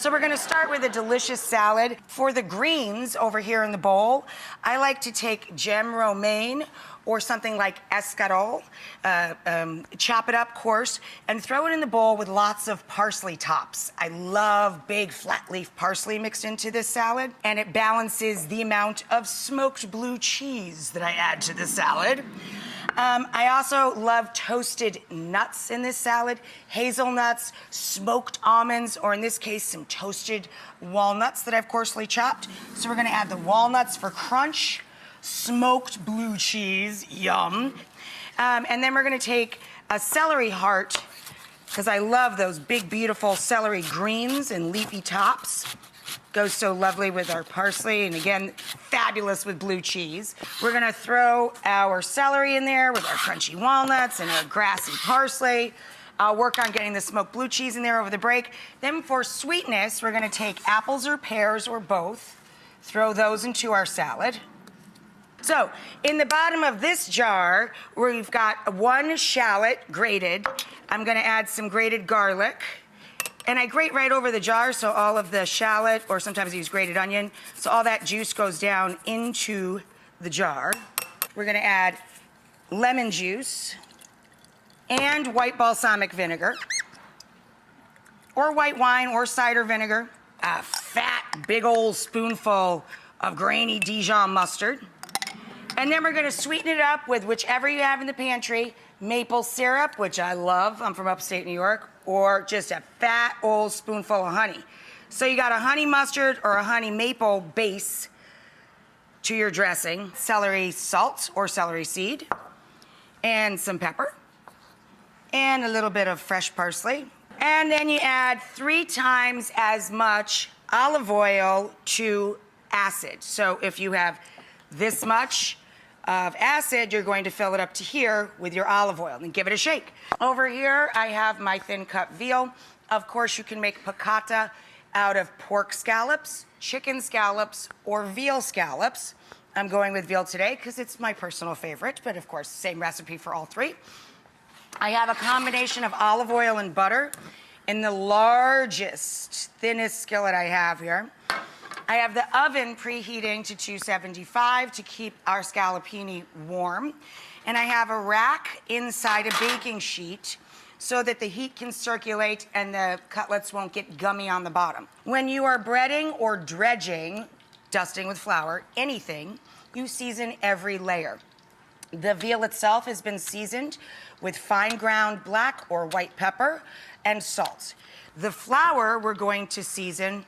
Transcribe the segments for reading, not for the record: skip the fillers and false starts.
So we're gonna start with a delicious salad. For the greens over here in the bowl, I like to take Gem Romaine or something like escarole, chop it up coarse, and throw it in the bowl with lots of parsley tops. I love big flat leaf parsley mixed into this salad, and it balances the amount of smoked blue cheese that I add to the salad. I also love toasted nuts in this salad, hazelnuts, smoked almonds, or in this case, some toasted walnuts that I've coarsely chopped. So we're gonna add the walnuts for crunch, smoked blue cheese, yum. And then we're gonna take a celery heart, because I love those big, beautiful celery greens and leafy tops. Goes so lovely with our parsley, and again, fabulous with blue cheese. We're gonna throw our celery in there with our crunchy walnuts and our grassy parsley. I'll work on getting the smoked blue cheese in there over the break. Then for sweetness, we're gonna take apples or pears or both, throw those into our salad. So, in the bottom of this jar, we've got 1 shallot grated. I'm gonna add some grated garlic. And I grate right over the jar, so all of the shallot, or sometimes I use grated onion, so all that juice goes down into the jar. We're gonna add lemon juice and white balsamic vinegar, or white wine or cider vinegar, a fat, big old spoonful of grainy Dijon mustard. And then we're gonna sweeten it up with whichever you have in the pantry, maple syrup, which I love, I'm from upstate New York, or just a fat old spoonful of honey. So you got a honey mustard or a honey maple base to your dressing, celery salt or celery seed, and some pepper, and a little bit of fresh parsley. And then you add 3 times as much olive oil to acid. So if you have this much of acid, you're going to fill it up to here with your olive oil and give it a shake. Over here, I have my thin cut veal. Of course, you can make piccata out of pork scallops, chicken scallops, or veal scallops. I'm going with veal today because it's my personal favorite, but of course, same recipe for all 3. I have a combination of olive oil and butter in the largest, thinnest skillet I have here. I have the oven preheating to 275 to keep our scallopini warm. And I have a rack inside a baking sheet so that the heat can circulate and the cutlets won't get gummy on the bottom. When you are breading or dredging, dusting with flour, anything, you season every layer. The veal itself has been seasoned with fine ground black or white pepper and salt. The flour we're going to season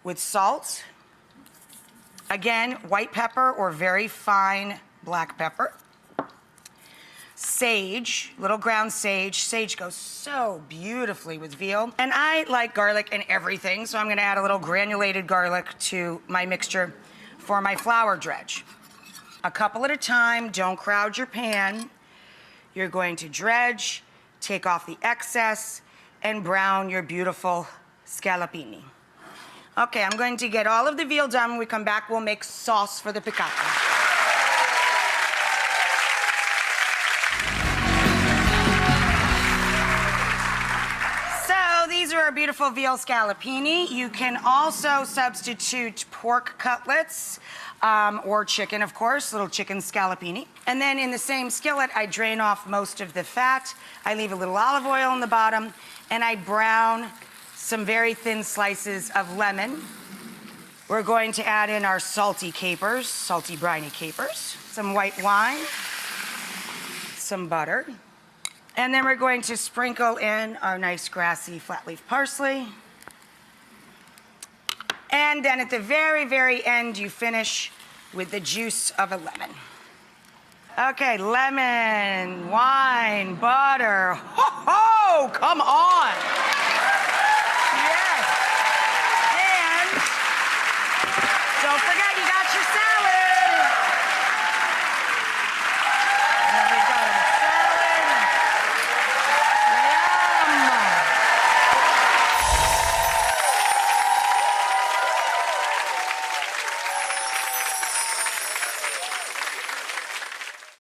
with salt, again, white pepper or very fine black pepper, sage, little ground sage. Sage goes so beautifully with veal. And I like garlic in everything, so I'm gonna add a little granulated garlic to my mixture for my flour dredge. A couple at a time, don't crowd your pan. You're going to dredge, take off the excess, and brown your beautiful scallopini. Okay, I'm going to get all of the veal done. When we come back, we'll make sauce for the piccata. So these are our beautiful veal scallopini. You can also substitute pork cutlets or chicken, of course, little chicken scallopini. And then in the same skillet, I drain off most of the fat. I leave a little olive oil in the bottom, and I brown some very thin slices of lemon. We're going to add in our salty capers, salty briny capers, some white wine, some butter, and then we're going to sprinkle in our nice grassy flat leaf parsley. And then at the very, very end, you finish with the juice of a lemon. Okay, lemon, wine, butter, ho, ho, come on.